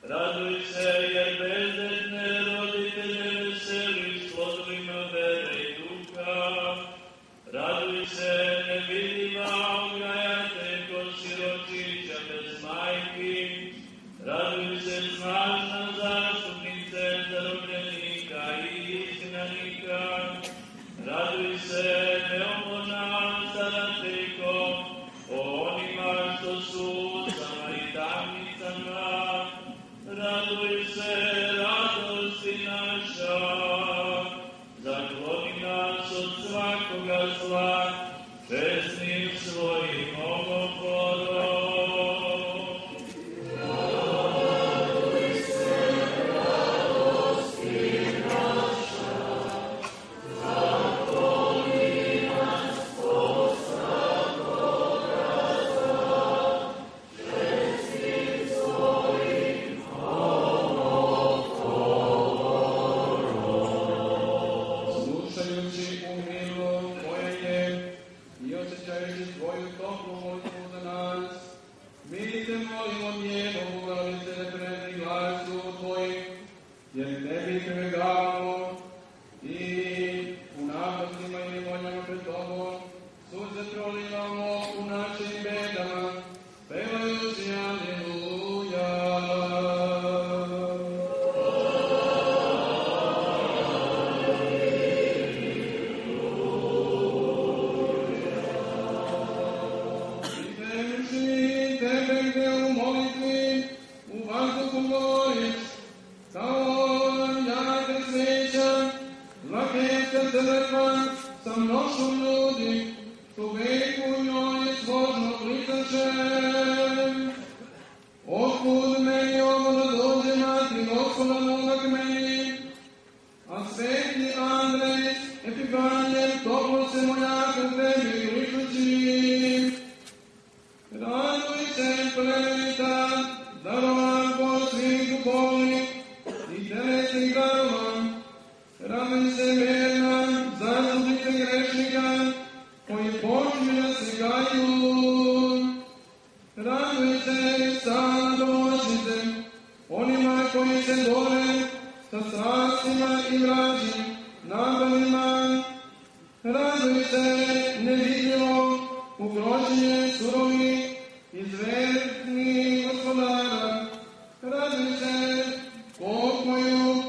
Raduj se, jer bezredne roditelje veseli s plodovima vere i duha. Raduj se, nevidljiva odgajateljko siročića bez majki. Raduj se, snažna zastupnice zarobljenika i izgnanika. Raduj se, neumorna starateljko, o onima što su i tamnicama. Raduj se, radosti naša, zakloni nas od svakoga zla, čestnim svojim omoforom. Raduj se, radosti naša, zakloni nas od svakoga zla, čestnim svojim omoforom. Slušajući u milu Tvoje i osjećajući Tvoju toplu molitvu za nas, mi te molimo njegovu roditelje pred glasu Tvojim, jer Tebi pribegavamo i u napadima i nevoljama pred Tobom suze prolivamo u našim bedama, pevajući Aleluja. Sa mnoštvom ljudi, što veku njoj složno pritačem. Otkud meni ovo da dođe matri Gospoda moga k meni, a sveti Andrej, Epifanjem, toplo se moja k Tebi pritući. Raduj se, plemenita, darovan po svih duhovnih i telesnih darova. Raduj se, verna, zastupnice grešnika, koji počne da se kaju. Raduj se, stalna domoćnice, onima koji se bore sa strastima i vražim napadima. Raduj se, nevidljivo, ugroženje surovih i zvernih gospodara. Raduj se, pokmoju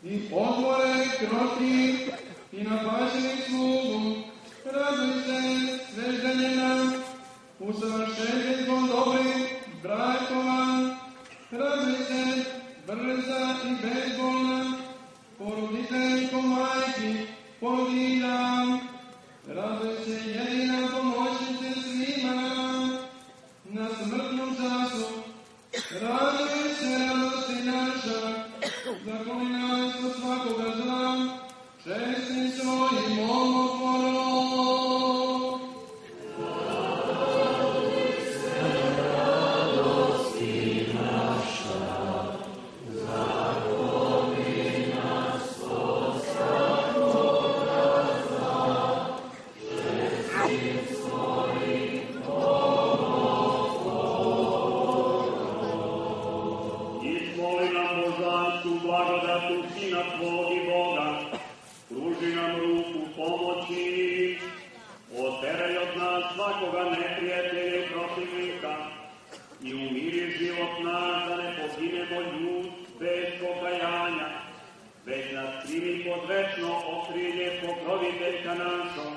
i otvore krotih i napačenih slugu. Raduj se, sveždeljena, usavršenjem dobrih brakova. Raduj se, brza i bezbolna, poroditeljko majki porodilja. Raduj se, jedina pomoćnice svima na smrtnom času. Raduj se, radosti naša, zakloni nas od svakoga zla, čestnim svojim omoforom. Raduj se, radosti naša, zakloni nas od svakoga zla, čestnim svojim omoforom. Izmoli nam božanstvu blagodatu Sina Tvog i Boga, pruži nam ruku pomoći, oteraj od nas svakoga neprijatelja i protivnika i umiri život naš da ne poginemo ljud bez pokajanja, već nas primi pod večno okrilje pokroviteljka našom,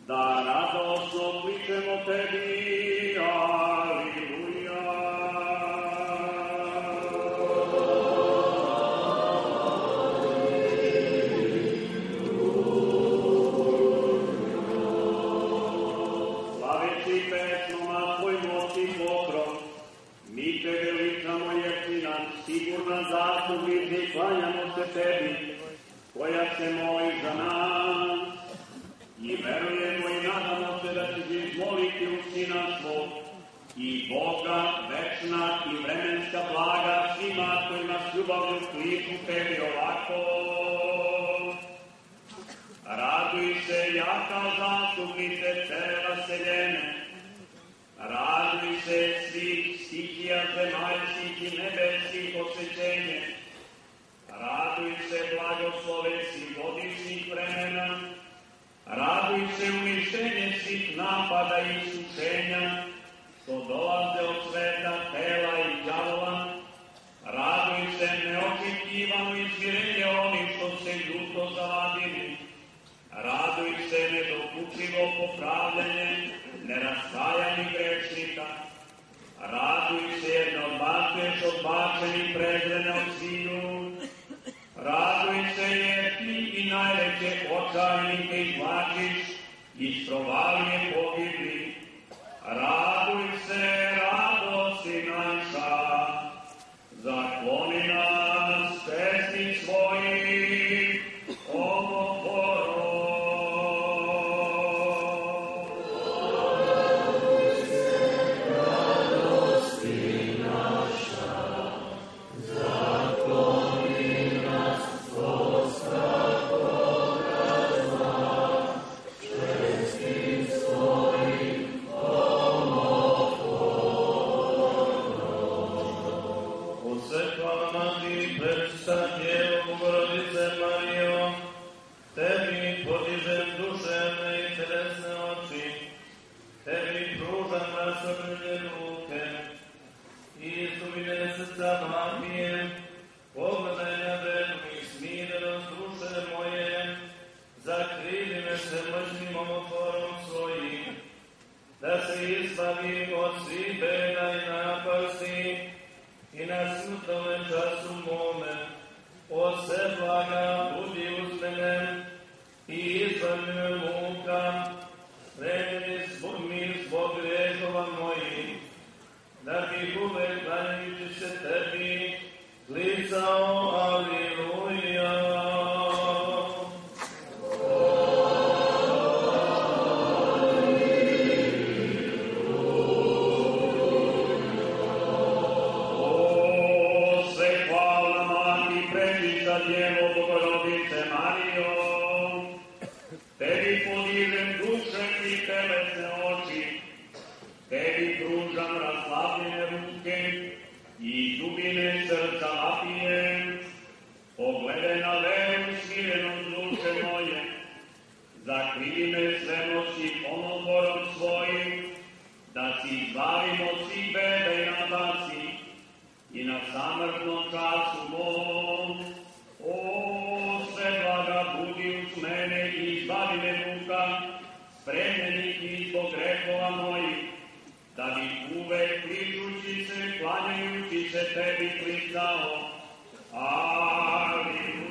da radosno kličemo Tebi, Aleluja. Mi te veličamo jer si nam sigurna zastupnica i klanjamo se Tebi, koja se moli za nas. I verujemo i nadamo se da ćeš izmoliti u Sina svog i Boga večna i vremenska blaga svima kojima s ljubavlju kliču Tebi ovako. Raduj se, jaka zastupnice cele vaseljene, raduj se svih i nebeskih osvećenje. Raduj se, blagoslove svih godišnjih vremena. Raduj se, uništenje svih napada i iskušenja, što dolaze od sveta, tela i đavola. Raduj se, neočekivano izmirenje onih što se ljuto zavadili. Raduj se, nedokučivo popravljanje nerastajanja grešnika. Raduj se, jer ne odbacuješ odbačeni prezrene od sviju. Raduj se, jer ti i najveće očajnike izvlačiš iz provalije pogibli. Raduj se, radosti naša, zakloni nas pesmi svojih omoporom. Raduj se, radosti naša, zakloni nas od svakoga zla, čestim svojim Tebi podižem duševne i telesne oči, Tebi pružam rasokrnje ruke, i iz dubine srca vapijem, pogledaj na vernu i smirenost duše moje, zakrili me se moćnim omoforom svojim, da se izbavim od svih beda i napasti, i na smrtnome času mome, od sve blaga budi uz mene i izbavi me muka, remeni mi zbog grehova mojih, da bih uvek klanjajući se tebi klicao Aliluja. Djevo Bogorodice Marijo, tebi podižem duše i telesne oči, tebi pružam raslavljene ruke i dubine srca vapijem, pogledaj na veru smirenost duše moje, zakrij me svemoći omoborom svojim, da si izbavim od svih beda i napasti, i na samrtnom času mom, o, sve blaga budi uz mene i izbavi me muka, spremljenih mi zbog grehova mojih, da bi uvek kličući se, klanjajući se tebi klicao. Aliluja.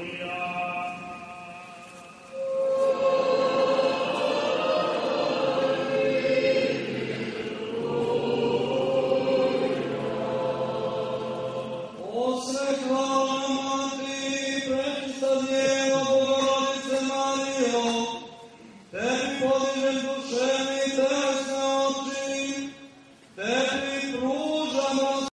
O sve hvala